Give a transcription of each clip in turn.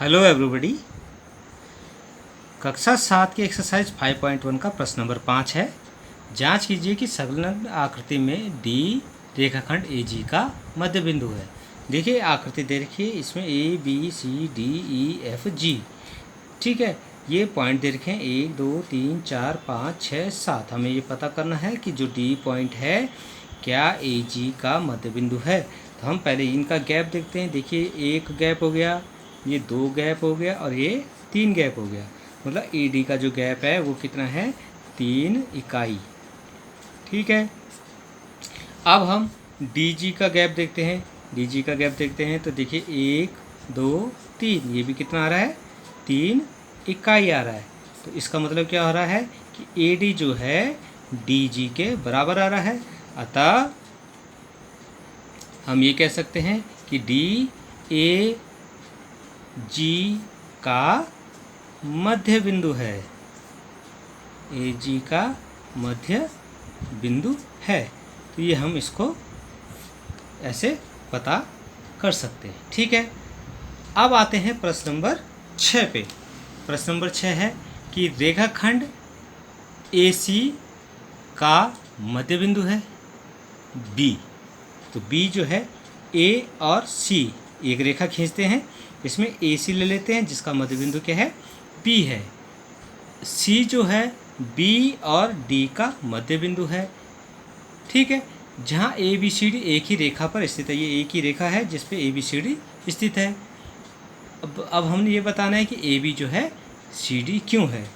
Hello everybody. कक्षा 7 की exercise 5.1 का प्रश्न नंबर 5 है। जांच कीजिए कि संलग्न आकृति में डी रेखाखंड ए जी का मध्य बिंदु है। देखिए आकृति देखिए, इसमें A B C D E F G, ठीक है। ये पॉइंट दे रखे हैं 1 2 3 4 5 6 7। हमें ये पता करना है कि जो डी पॉइंट है क्या ए जी का मध्य बिंदु है। तो हम पहले इनका गैप देखते हैं। देखिए एक गैप हो गया, ये 2 गैप हो गया और ये 3 गैप हो गया। मतलब ए डी का जो गैप है वो कितना है, 3 इकाई, ठीक है। अब हम डी जी का गैप देखते हैं। डी जी का गैप देखते हैं तो देखिए 1 2 3, ये भी कितना आ रहा है, 3 इकाई आ रहा है। तो इसका मतलब क्या हो रहा है कि ए डी जो है डी जी के बराबर आ रहा है। अतः हम ये कह सकते हैं कि डी ए जी का मध्य बिंदु है, ए जी का मध्य बिंदु है। तो ये हम इसको ऐसे पता कर सकते हैं, ठीक है। अब आते हैं प्रश्न नंबर 6 पे। प्रश्न नंबर 6 है कि रेखाखंड ए सी का मध्य बिंदु है बी। तो बी जो है ए और सी, एक रेखा खींचते हैं, इसमें ए सी ले लेते हैं जिसका मध्य बिंदु क्या है, बी है। सी जो है बी और डी का मध्य बिंदु है, ठीक है। जहाँ ए बी सी डी एक ही रेखा पर स्थित है, ये एक ही रेखा है जिस पे ए बी सी डी स्थित है। अब हमने ये बताना है कि ए बी जो है सी डी क्यों है।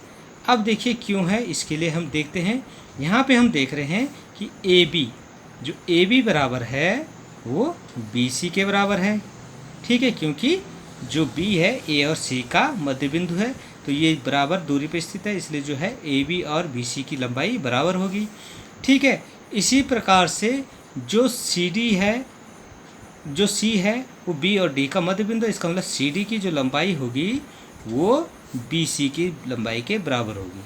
अब देखिए क्यों है, इसके लिए हम देखते हैं। यहाँ पे हम देख रहे हैं कि ए बी, जो ए बी बराबर है वो बी सी के बराबर है, ठीक है। क्योंकि जो बी है ए और सी का मध्य बिंदु है, तो ये बराबर दूरी पर स्थित है, इसलिए जो है ए बी और बी सी की लंबाई बराबर होगी, ठीक है। इसी प्रकार से जो सी डी है, जो सी है वो बी और डी का मध्य बिंदु है। इसका मतलब सी डी की जो लंबाई होगी वो बी सी की लंबाई के बराबर होगी,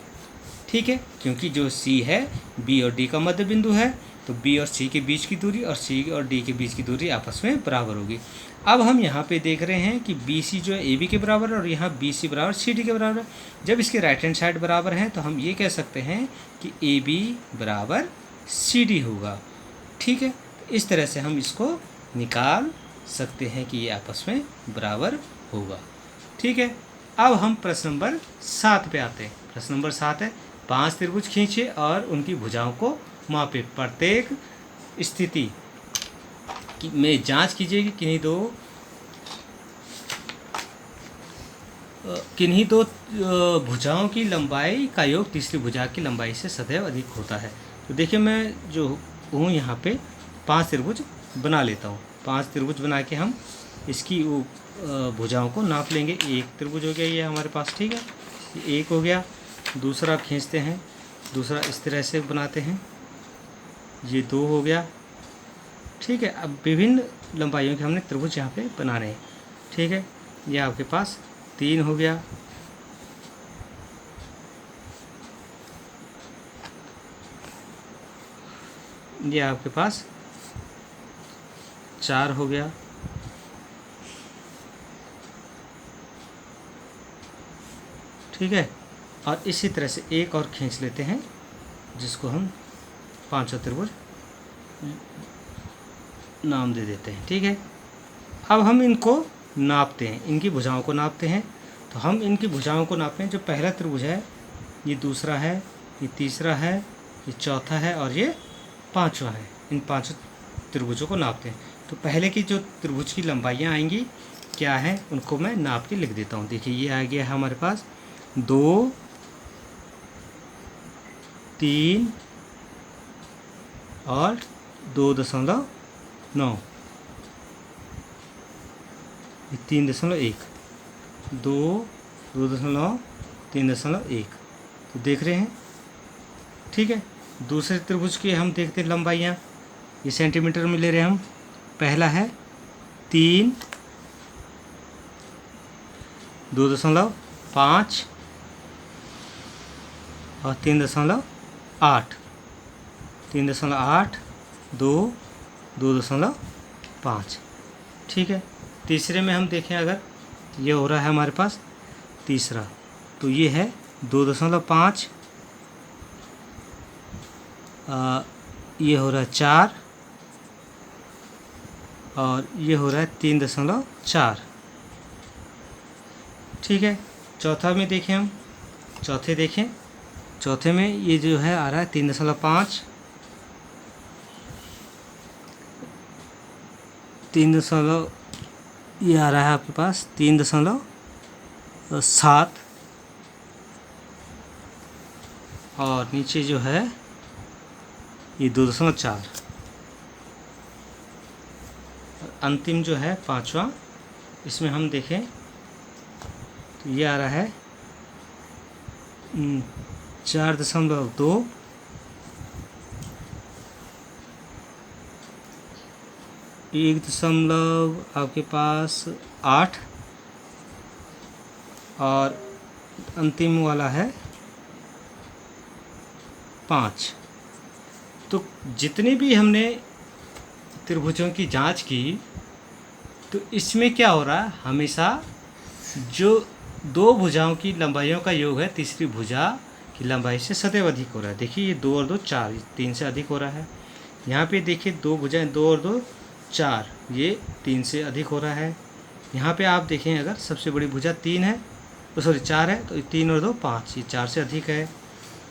ठीक है। क्योंकि जो सी है बी और डी का मध्य बिंदु है, तो बी और सी के बीच की दूरी और सी और डी के बीच की दूरी आपस में बराबर होगी। अब हम यहाँ पे देख रहे हैं कि बी सी जो है ए बी के बराबर है और यहाँ बी सी बराबर सी डी के बराबर है। जब इसके राइट हैंड साइड बराबर है तो हम ये कह सकते हैं कि ए बी बराबर सी डी होगा, ठीक है। इस तरह से हम इसको निकाल सकते हैं कि ये आपस में बराबर होगा, ठीक है। अब हम प्रश्न नंबर 7 पे आते हैं। प्रश्न नंबर 7 है 5 त्रिभुज खींचे और उनकी भुजाओं को मापे। प्रत्येक स्थिति में जांच कीजिए कि किन्हीं दो भुजाओं की लंबाई का योग तीसरी भुजा की लंबाई से सदैव अधिक होता है। तो देखिए मैं जो हूँ यहाँ पे 5 त्रिभुज बना लेता हूँ। 5 त्रिभुज बना के हम इसकी भुजाओं को नाप लेंगे। एक त्रिभुज हो गया ये हमारे पास, ठीक है, ये एक हो गया। दूसरा खींचते हैं, दूसरा इस तरह से बनाते हैं, ये 2 हो गया, ठीक है। अब विभिन्न लंबाइयों के हमने त्रिभुज यहाँ पे बनाने हैं, ठीक है। ये आपके पास 3 हो गया, ये आपके पास 4 हो गया, ठीक है। और इसी तरह से एक और खींच लेते हैं जिसको हम 5वां त्रिभुज नाम दे देते हैं, ठीक है। अब हम इनको नापते हैं, इनकी भुजाओं को नापते हैं। तो हम इनकी भुजाओं को नापते हैं। जो पहला त्रिभुज है, ये दूसरा है, ये तीसरा है, ये चौथा है और ये 5वां है। इन 5 त्रिभुजों को नापते हैं। तो पहले की जो त्रिभुज की लंबाइयाँ आएंगी क्या है, उनको मैं नाप के लिख देता हूँ। देखिए ये आ गया है हमारे पास 2 3 और 2.9, 3.1, 2 2.9 3.1। तो देख रहे हैं, ठीक है। दूसरे त्रिभुज की हम देखते हैं लंबाइयाँ, ये सेंटीमीटर में ले रहे हैं हम। पहला है 3 2.5 और 3.8, 3.8 2 2.5, ठीक है। तीसरे में हम देखें अगर ये हो रहा है हमारे पास तीसरा। तो ये है 2.5, ये हो रहा है 4 और ये हो रहा है 3.4। ठीक है, चौथा में देखें हम, चौथे में ये जो है आ रहा है 3.5, 3 ये आ रहा है आपके पास 3.7 और नीचे जो है ये 2.4। अंतिम जो है पांचवा, इसमें हम देखें तो ये आ रहा है 4.2, एक दशमलव आपके पास 8 और अंतिम वाला है 5। तो जितने भी हमने त्रिभुजों की जांच की तो इसमें क्या हो रहा है, हमेशा जो दो भुजाओं की लंबाइयों का योग है तीसरी भुजा की लंबाई से सदैव अधिक हो रहा है। देखिए ये 2 और 2 4, 3 से अधिक हो रहा है। यहाँ पे देखिए दो भुजाएं 2 और 2 4, ये 3 से अधिक हो रहा है। यहाँ पे आप देखें अगर सबसे बड़ी भुजा 3 है, तो सॉरी 4 है, तो 3 और 2 5, ये 4 से अधिक है।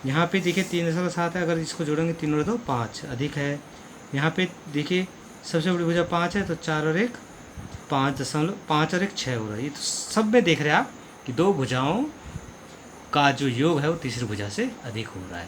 यहाँ पे देखिए 3.7 है, अगर इसको जोड़ेंगे 3 और 2 5 अधिक है। यहाँ पे देखिए सबसे बड़ी भुजा 5 है, तो 4 और 1 5 और 1 6 हो रहा है। ये तो सब में देख रहे हैं आप कि दो भुजाओं का जो योग है वो तीसरी भुजा से अधिक हो रहा है।